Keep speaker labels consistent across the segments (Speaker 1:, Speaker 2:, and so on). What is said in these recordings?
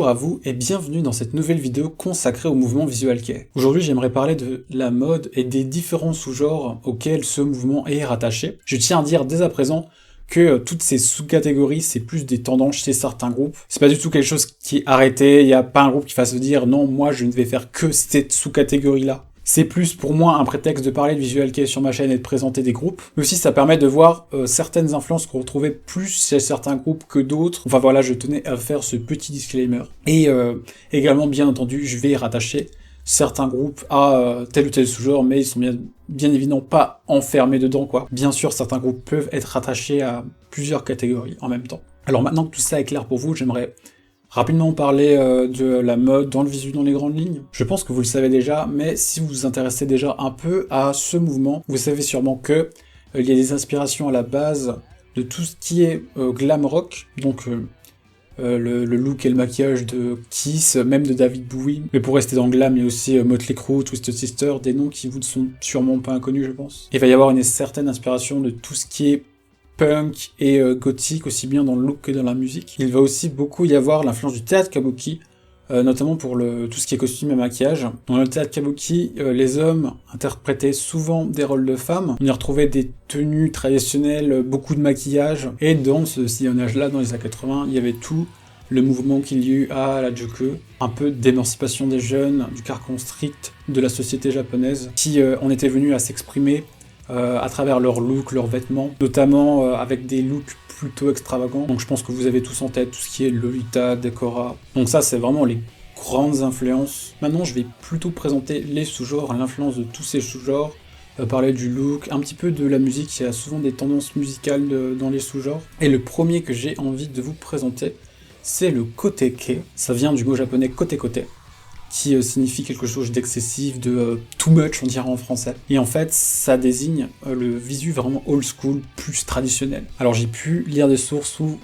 Speaker 1: Bonjour à vous et bienvenue dans cette nouvelle vidéo consacrée au mouvement visual kei. Aujourd'hui j'aimerais parler de la mode et des différents sous-genres auxquels ce mouvement est rattaché. Je tiens à dire dès à présent que toutes ces sous-catégories, c'est plus des tendances chez certains groupes. C'est pas du tout quelque chose qui est arrêté, il n'y a pas un groupe qui va se dire non, moi je ne vais faire que cette sous-catégorie-là. C'est plus pour moi un prétexte de parler de visual kei sur ma chaîne et de présenter des groupes. Mais aussi ça permet de voir certaines influences qu'on retrouvait plus chez certains groupes que d'autres. Enfin voilà, je tenais à faire ce petit disclaimer. Et également, bien entendu, je vais rattacher certains groupes à tel ou tel sous-genre, mais ils sont bien évidemment pas enfermés dedans, quoi. Bien sûr, certains groupes peuvent être rattachés à plusieurs catégories en même temps. Alors maintenant que tout ça est clair pour vous, j'aimerais rapidement parler de la mode dans le visu dans les grandes lignes. Je pense que vous le savez déjà, mais si vous vous intéressez déjà un peu à ce mouvement, vous savez sûrement que il y a des inspirations à la base de tout ce qui est glam rock, donc le look et le maquillage de Kiss, même de David Bowie. Mais pour rester dans le glam, il y a aussi Motley Crue, Twisted Sister, des noms qui vous ne sont sûrement pas inconnus, je pense. Il va y avoir une certaine inspiration de tout ce qui est punk et gothique, aussi bien dans le look que dans la musique. Il va aussi beaucoup y avoir l'influence du théâtre kabuki, notamment pour tout ce qui est costume et maquillage. Dans le théâtre kabuki, les hommes interprétaient souvent des rôles de femmes. On y retrouvait des tenues traditionnelles, beaucoup de maquillage, et dans ce sillonnage-là, dans les années 80, il y avait tout le mouvement qu'il y a eu à la Juku, un peu d'émancipation des jeunes, du carcan strict de la société japonaise, qui en étaient venus à s'exprimer à travers leurs looks, leurs vêtements, notamment avec des looks plutôt extravagants. Donc je pense que vous avez tous en tête tout ce qui est Lolita, Decora. Donc ça c'est vraiment les grandes influences. Maintenant je vais plutôt présenter les sous-genres, l'influence de tous ces sous-genres, parler du look, un petit peu de la musique. Il y a souvent des tendances musicales dans les sous-genres. Et le premier que j'ai envie de vous présenter, c'est le kote-kei. Ça vient du mot japonais kote-kote, qui signifie quelque chose d'excessif, de too much, on dirait en français. Et en fait, ça désigne le visu vraiment old school, plus traditionnel. Alors j'ai pu lire des sources où,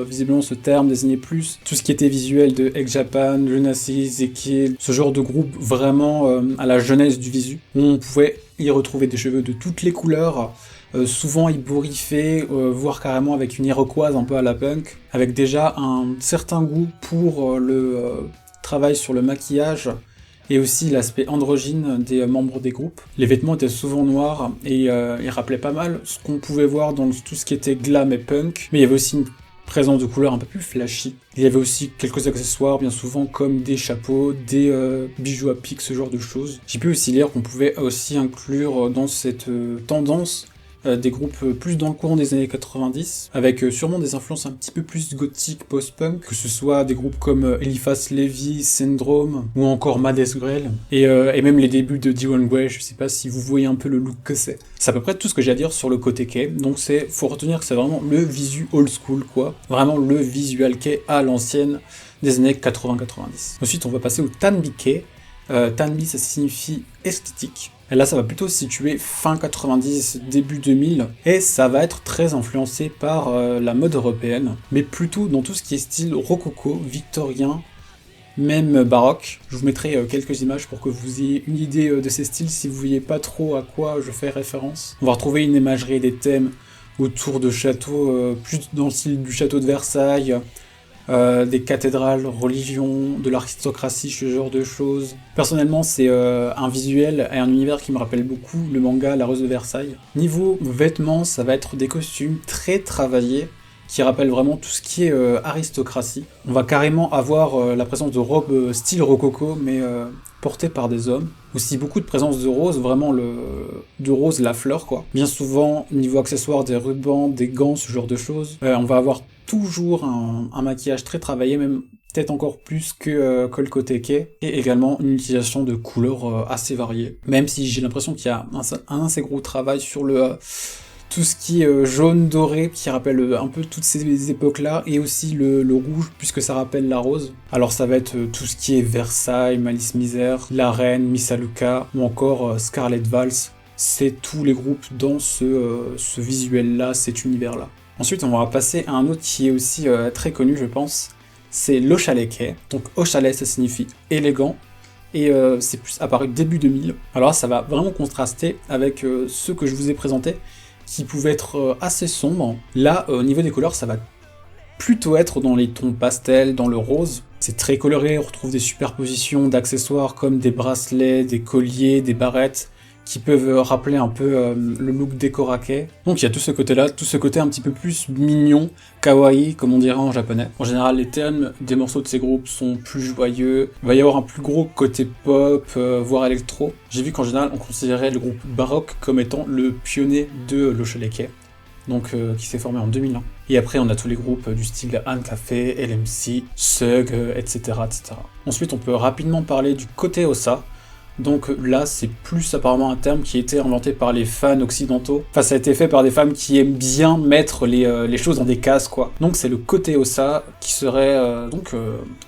Speaker 1: visiblement, ce terme désignait plus tout ce qui était visuel de X-Japan, Lunacy, Zekiel, ce genre de groupe vraiment à la jeunesse du visu, où on pouvait y retrouver des cheveux de toutes les couleurs, souvent ébouriffés, voire carrément avec une iroquoise un peu à la punk, avec déjà un certain goût pour le travail sur le maquillage et aussi l'aspect androgyne des membres des groupes. Les vêtements étaient souvent noirs et ils rappelaient pas mal ce qu'on pouvait voir dans tout ce qui était glam et punk, mais il y avait aussi une présence de couleurs un peu plus flashy. Il y avait aussi quelques accessoires, bien souvent, comme des chapeaux, des bijoux à pic, ce genre de choses. J'ai pu aussi lire qu'on pouvait aussi inclure dans cette tendance des groupes plus dans le courant des années 90, avec sûrement des influences un petit peu plus gothiques, post-punk, que ce soit des groupes comme Eliphas Levi, Syndrome, ou encore Madness Grell, et même les débuts de D1 Grey, je sais pas si vous voyez un peu le look que c'est. C'est à peu près tout ce que j'ai à dire sur le côté kei, donc faut retenir que c'est vraiment le visu old school, quoi, vraiment le visual kei à l'ancienne des années 80-90. Ensuite, on va passer au Tanbi kei. Tanbi, ça signifie esthétique. Et là, ça va plutôt se situer fin 90, début 2000, et ça va être très influencé par la mode européenne, mais plutôt dans tout ce qui est style rococo, victorien, même baroque. Je vous mettrai quelques images pour que vous ayez une idée de ces styles si vous voyez pas trop à quoi je fais référence. On va retrouver une imagerie et des thèmes autour de châteaux, plus dans le style du château de Versailles, des cathédrales, religions, de l'aristocratie, ce genre de choses. Personnellement, c'est un visuel et un univers qui me rappelle beaucoup le manga La Rose de Versailles. Niveau vêtements, ça va être des costumes très travaillés, qui rappellent vraiment tout ce qui est aristocratie. On va carrément avoir la présence de robes style rococo, mais portées par des hommes. Aussi beaucoup de présence de rose, vraiment de rose la fleur, quoi. Bien souvent, niveau accessoires, des rubans, des gants, ce genre de choses. On va avoir toujours un maquillage très travaillé, même peut-être encore plus que le côté kei, et également une utilisation de couleurs assez variées. Même si j'ai l'impression qu'il y a un assez gros travail sur tout ce qui est jaune doré, qui rappelle un peu toutes ces époques-là, et aussi le rouge, puisque ça rappelle la rose. Alors ça va être tout ce qui est Versailles, Malice Misère, La Reine, Miss Haluka, ou encore Scarlet Vals. C'est tous les groupes dans ce visuel-là, cet univers-là. Ensuite, on va passer à un autre qui est aussi très connu, je pense, c'est l'Oshale kei. Donc Oshale, ça signifie élégant, et c'est plus apparu début 2000. Alors là, ça va vraiment contraster avec ceux que je vous ai présentés, qui pouvaient être assez sombres. Là, au niveau des couleurs, ça va plutôt être dans les tons pastels, dans le rose. C'est très coloré, on retrouve des superpositions d'accessoires comme des bracelets, des colliers, des barrettes, qui peuvent rappeler un peu le look décorake. Donc il y a tout ce côté-là, tout ce côté un petit peu plus mignon, kawaii, comme on dirait en japonais. En général, les thèmes des morceaux de ces groupes sont plus joyeux. Il va y avoir un plus gros côté pop, voire électro. J'ai vu qu'en général, on considérait le groupe baroque comme étant le pionnier de l'Oshaleke, donc qui s'est formé en 2001. Et après, on a tous les groupes du style Ancafé, LMC, Sug, etc., etc. Ensuite, on peut rapidement parler du côté Osa. Donc là, c'est plus apparemment un terme qui a été inventé par les fans occidentaux. Enfin, ça a été fait par des femmes qui aiment bien mettre les choses dans des cases, quoi. Donc c'est le côté Osa qui serait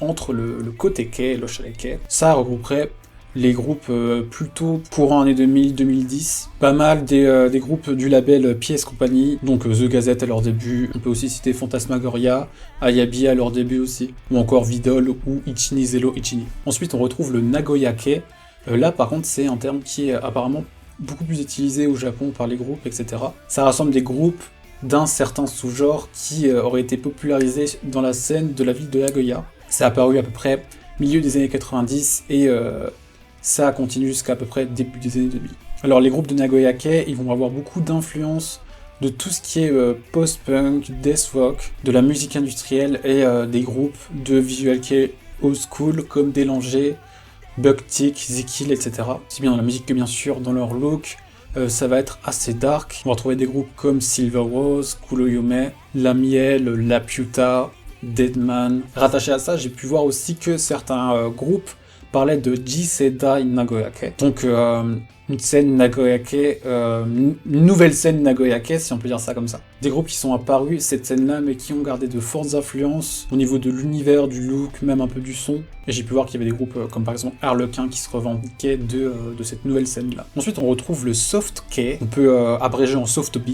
Speaker 1: entre le côté Kei et le Shaleke. Ça regrouperait les groupes plutôt courant année 2000-2010. Pas mal des groupes du label PS Company, donc The Gazette à leur début. On peut aussi citer Phantasmagoria, Ayabi à leur début aussi, ou encore Vidol ou Ichini Zero Ichini. Ensuite, on retrouve le Nagoya-kei. Là, par contre, c'est un terme qui est apparemment beaucoup plus utilisé au Japon par les groupes, etc. Ça rassemble des groupes d'un certain sous-genre qui aurait été popularisé dans la scène de la ville de Nagoya. Ça a apparu à peu près milieu des années 90 et ça continue jusqu'à peu près début des années 2000. Alors, les groupes de Nagoya-kei, ils vont avoir beaucoup d'influence de tout ce qui est post-punk, death rock, de la musique industrielle et des groupes de visual kei old school comme Délanger, Bucktick, Zikil, etc. C'est bien dans la musique que bien sûr dans leur look, ça va être assez dark. On va retrouver des groupes comme Silver Rose, Kuroyume, La Miel, La Piuta, Deadman. Rattaché à ça, j'ai pu voir aussi que certains groupes parlaient de Jiseidai Nagoya-kei. Donc une scène Nagoya-kei, une nouvelle scène Nagoya-kei, si on peut dire ça comme ça. Des groupes qui sont apparus, cette scène-là, mais qui ont gardé de fortes influences au niveau de l'univers, du look, même un peu du son. Et j'ai pu voir qu'il y avait des groupes comme par exemple Harlequin qui se revendiquaient de cette nouvelle scène-là. Ensuite, on retrouve le soft-kei, on peut abréger en soft-b.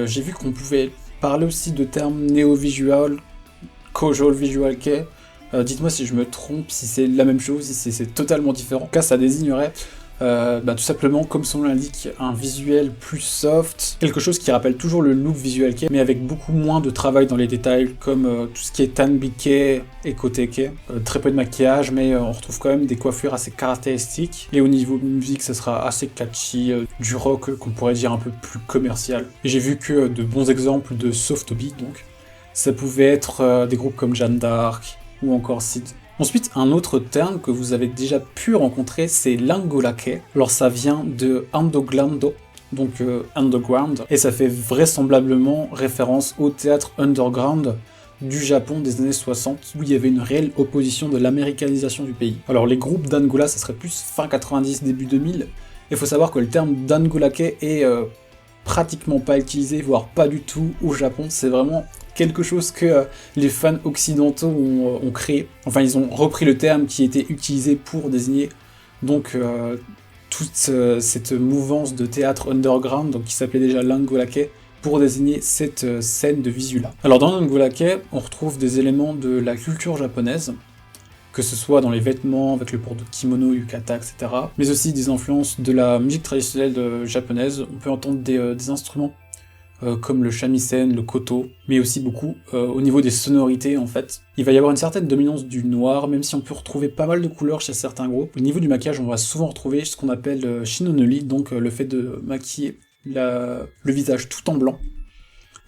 Speaker 1: J'ai vu qu'on pouvait parler aussi de termes néo-visual, casual visual kei. Dites-moi si je me trompe, si c'est la même chose, si c'est totalement différent. En tout cas, ça désignerait tout simplement, comme son nom l'indique, un visuel plus soft, quelque chose qui rappelle toujours le look visual kei, mais avec beaucoup moins de travail dans les détails, comme tout ce qui est tanbi-kei et kote-kei. Très peu de maquillage, mais on retrouve quand même des coiffures assez caractéristiques. Et au niveau musique, ça sera assez catchy, du rock qu'on pourrait dire un peu plus commercial. Et j'ai vu que de bons exemples de soft beat, donc ça pouvait être des groupes comme Jeanne d'Arc, ou encore Sid. Ensuite, un autre terme que vous avez déjà pu rencontrer, c'est l'angolake. Alors ça vient de underground, donc underground, et ça fait vraisemblablement référence au théâtre underground du Japon des années 60, où il y avait une réelle opposition de l'américanisation du pays. Alors les groupes d'Angola, ça serait plus fin 90, début 2000, et il faut savoir que le terme d'angolake est pratiquement pas utilisé, voire pas du tout au Japon, c'est vraiment quelque chose que les fans occidentaux ont créé. Enfin, ils ont repris le terme qui était utilisé pour désigner donc toute cette mouvance de théâtre underground, donc qui s'appelait déjà l'angolake, pour désigner cette scène de visu-là. Alors dans l'angolake, on retrouve des éléments de la culture japonaise, que ce soit dans les vêtements, avec le port de kimono, yukata, etc., mais aussi des influences de la musique traditionnelle japonaise. On peut entendre des instruments comme le shamisen, le koto, mais aussi beaucoup au niveau des sonorités en fait. Il va y avoir une certaine dominance du noir, même si on peut retrouver pas mal de couleurs chez certains groupes. Au niveau du maquillage, on va souvent retrouver ce qu'on appelle shinonori, donc le fait de maquiller le visage tout en blanc.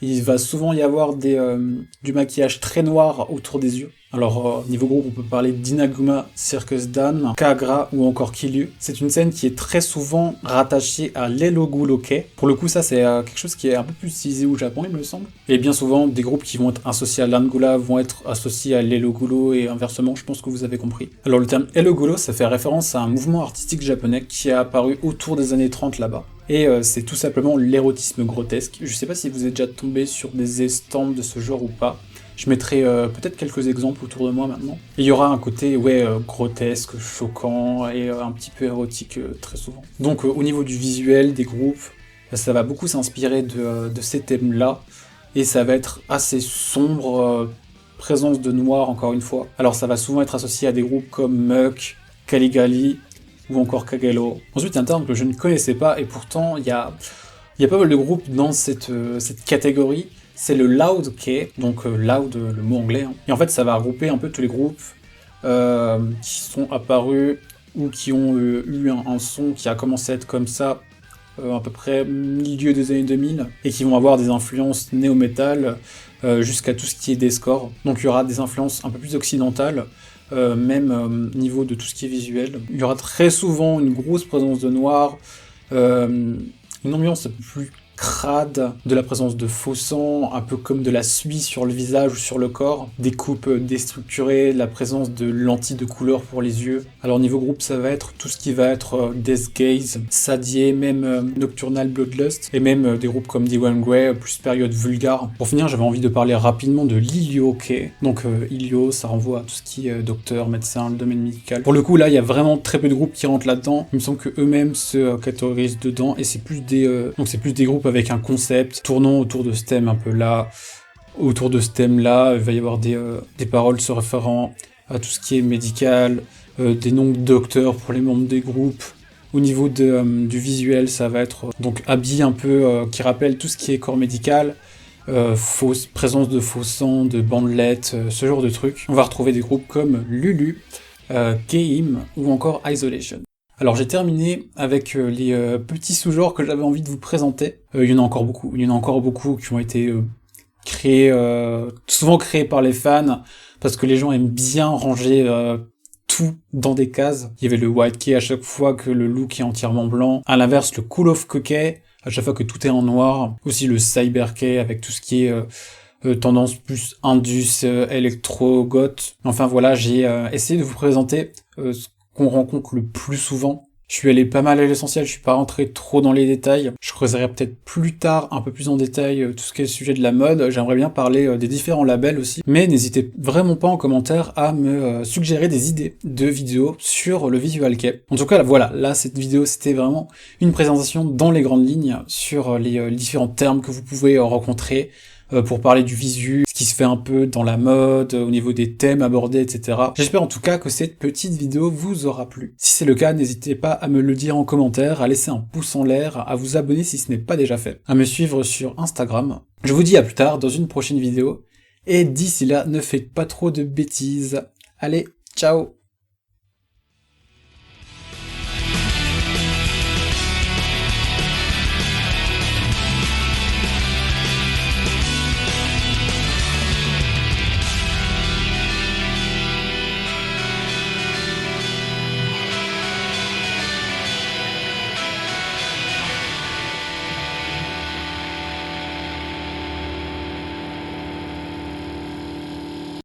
Speaker 1: Il va souvent y avoir du maquillage très noir autour des yeux. Alors, niveau groupe, on peut parler d'Inaguma, Circus Dan, Kagra ou encore Kiryu. C'est une scène qui est très souvent rattachée à l'Eloguloke. Pour le coup, ça, c'est quelque chose qui est un peu plus utilisé au Japon, il me semble. Et bien souvent, des groupes qui vont être associés à l'Angola vont être associés à l'Elogulo et inversement, je pense que vous avez compris. Alors, le terme Elogulo, ça fait référence à un mouvement artistique japonais qui a apparu autour des années 30 là-bas. Et c'est tout simplement l'érotisme grotesque. Je sais pas si vous êtes déjà tombé sur des estampes de ce genre ou pas. Je mettrai peut-être quelques exemples autour de moi maintenant. Et il y aura un côté grotesque, choquant et un petit peu érotique très souvent. Donc au niveau du visuel des groupes, ça va beaucoup s'inspirer de ces thèmes-là. Et ça va être assez sombre, présence de noir encore une fois. Alors ça va souvent être associé à des groupes comme Muck, Caligali ou encore Kagelo. Ensuite, un terme que je ne connaissais pas et pourtant il y a pas mal de groupes dans cette catégorie. C'est le loud kei, donc loud, le mot anglais. Hein. Et en fait, ça va regrouper un peu tous les groupes qui sont apparus ou qui ont eu un son qui a commencé à être comme ça à peu près milieu des années 2000 et qui vont avoir des influences néo-metal jusqu'à tout ce qui est deathcore. Donc il y aura des influences un peu plus occidentales, même niveau de tout ce qui est visuel. Il y aura très souvent une grosse présence de noir, une ambiance un peu plus crade, de la présence de faux sang, un peu comme de la suie sur le visage ou sur le corps, des coupes déstructurées, la présence de lentilles de couleur pour les yeux. Alors niveau groupe, ça va être tout ce qui va être Death Gaze, Sadie, même Nocturnal Bloodlust, et même des groupes comme D1 Grey, plus période vulgare. Pour finir, j'avais envie de parler rapidement de l'Ilio-Kei. Donc Ilio, ça renvoie à tout ce qui est docteur, médecin, le domaine médical. Pour le coup, là, il y a vraiment très peu de groupes qui rentrent là-dedans. Il me semble que eux-mêmes se catégorisent dedans, et c'est plus des groupes avec un concept tournant autour de ce thème un peu là. Autour de ce thème-là, il va y avoir des paroles se référant à tout ce qui est médical, des noms de docteurs pour les membres des groupes. Au niveau du visuel, ça va être donc habillé un peu qui rappelle tout ce qui est corps médical, présence de faux sang, de bandelettes, ce genre de trucs. On va retrouver des groupes comme Lulu, Keim ou encore Isolation. Alors j'ai terminé avec les petits sous-genres que j'avais envie de vous présenter. Il y en a encore beaucoup qui ont été créés, souvent créés par les fans, parce que les gens aiment bien ranger tout dans des cases. Il y avait le White Kei à chaque fois que le look est entièrement blanc. À l'inverse, le Cool Off Kei, à chaque fois que tout est en noir. Aussi le Cyber Kei avec tout ce qui est tendance plus indus, électro, goth. Enfin voilà, j'ai essayé de vous présenter ce qu'on rencontre le plus souvent. Je suis allé pas mal à l'essentiel, je suis pas rentré trop dans les détails. Je creuserai peut-être plus tard un peu plus en détail tout ce qui est le sujet de la mode. J'aimerais bien parler des différents labels aussi. Mais n'hésitez vraiment pas en commentaire à me suggérer des idées de vidéos sur le Visual Kei. En tout cas, voilà, là cette vidéo c'était vraiment une présentation dans les grandes lignes sur les différents termes que vous pouvez rencontrer pour parler du visu, ce qui se fait un peu dans la mode, au niveau des thèmes abordés, etc. J'espère en tout cas que cette petite vidéo vous aura plu. Si c'est le cas, n'hésitez pas à me le dire en commentaire, à laisser un pouce en l'air, à vous abonner si ce n'est pas déjà fait, à me suivre sur Instagram. Je vous dis à plus tard dans une prochaine vidéo, et d'ici là, ne faites pas trop de bêtises. Allez, ciao!